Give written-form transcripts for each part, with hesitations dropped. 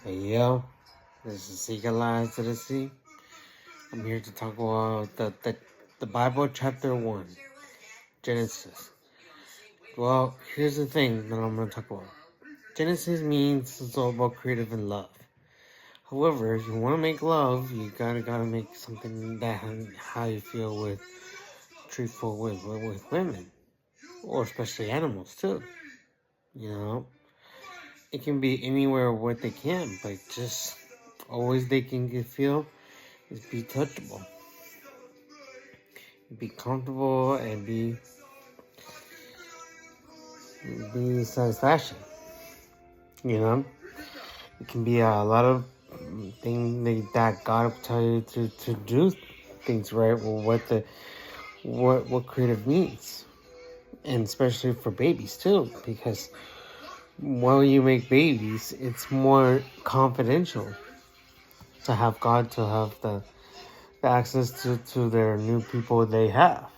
Hey yo, this is Seeker Lies to the Sea. I'm here to talk about the Bible chapter 1, Genesis. Well, here's the thing that I'm going to talk about. Genesis means it's all about creative and love. However, if you want to make love, you gotta make something that how you feel with truthful with women, or especially animals too. You know, it can be anywhere what they can, but just always they can feel is be touchable. Be comfortable and be satisfaction. You know, it can be a lot of things that God will tell you to do things right. Well, what creative means, and especially for babies too, because while you make babies, it's more confidential to have God to have the access to their new people they have.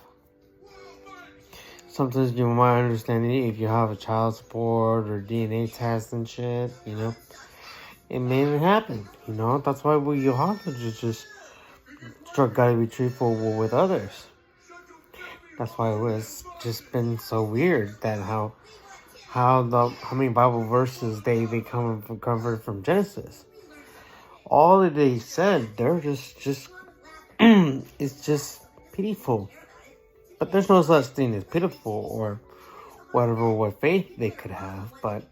Sometimes you might understand it if you have a child support or DNA test and shit, you know. It may happen, you know. That's why you have to just gotta be truthful with others. That's why it was just been so weird that how many Bible verses they come covered from Genesis. All that they said, they're just it's just pitiful. But there's no such thing as pitiful or what faith they could have. But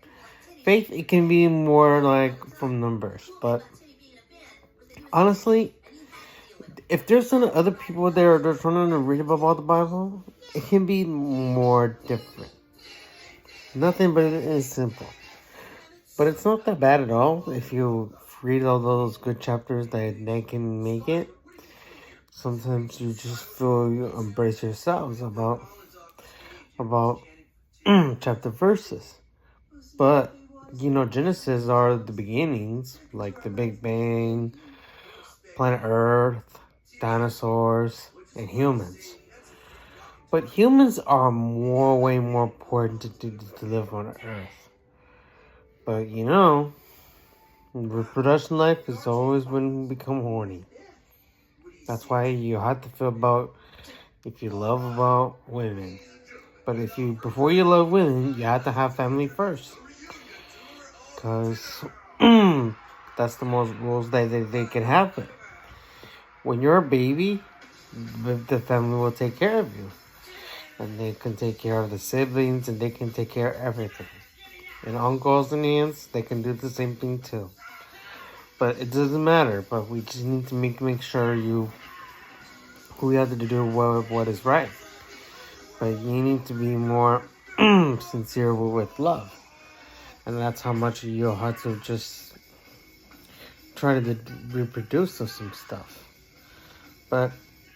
faith, it can be more like from numbers. But honestly, if there's some other people there that are trying to read about the Bible, it can be more different. Nothing but it is simple. But it's not that bad at all if you read all those good chapters that they can make it. Sometimes you just feel you embrace yourselves about chapter verses. But you know, Genesis are the beginnings, like the Big Bang, planet Earth, dinosaurs, and humans. But humans are way more important to live on Earth. But you know, reproduction life is always when we become horny. That's why you have to feel about if you love about women. But before you love women, you have to have family first. Because that's the most rules that they can happen. When you're a baby, the family will take care of you. And they can take care of the siblings, and they can take care of everything. And uncles and aunts, they can do the same thing too. But it doesn't matter. But we just need to make sure who you have to do what is right. But you need to be more sincere with love. And that's how much you'll have to just try to reproduce some stuff. But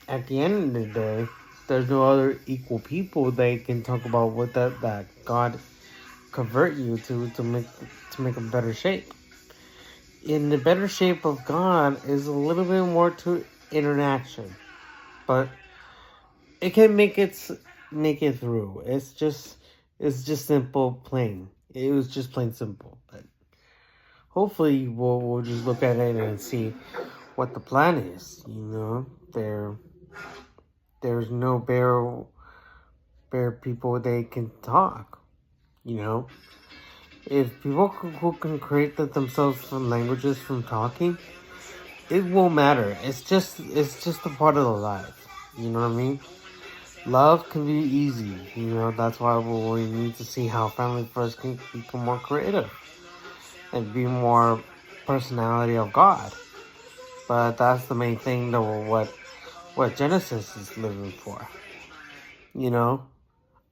at the end of the day, there's no other equal people they can talk about what that God convert you to make a better shape. In the better shape of God is a little bit more to interaction, but it can make it through. It's just simple, plain. It was just plain simple, but hopefully we'll just look at it and see what the plan is. You know, there's no bare people they can talk. You know, if people who can create themselves from languages from talking, it won't matter. It's just a part of the life. You know what I mean? Love can be easy. You know, that's why we need to see how family first can become more creative and be more personality of God. But that's the main thing though, what Genesis is living for. You know,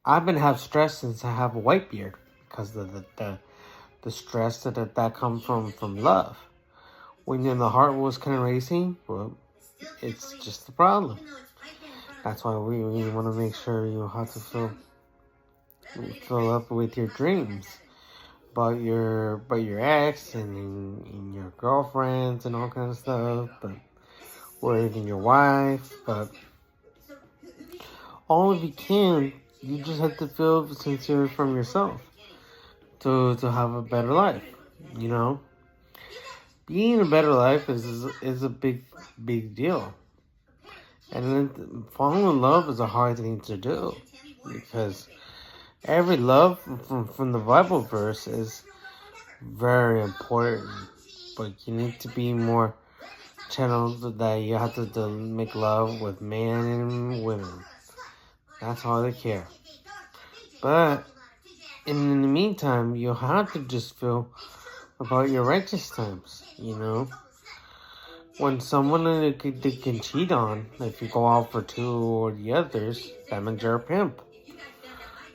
I've been have stress since I have a white beard because of the stress that comes from love. When the heart was kind of racing, well, it's just the problem. That's why we want to make sure you have to fill up with your dreams about your ex and your girlfriends and all kinds of stuff, but or even your wife. But all if you can, you just have to feel sincere from yourself to have a better life. You know, being a better life is a big deal. And then falling in love is a hard thing to do, because every love from the Bible verse is very important. But you need to be more channeled that you have to make love with men and women. That's all they care. But in the meantime, you have to just feel about your righteous times, you know? When someone they can cheat on, if you go out for two or the others, that means you're a pimp.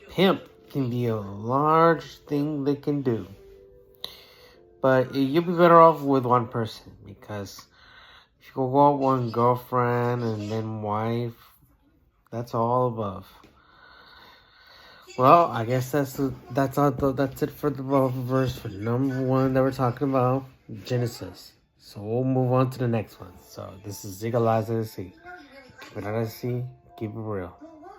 Pimp can be a large thing they can do. But you'll be better off with one person, because if you go out one girlfriend and then wife, that's all above. Well, I guess that's it for the verse for number 1 that we're talking about, Genesis. So we'll move on to the next one. So this is Zigga Lazarus. Keep it honest, keep it real.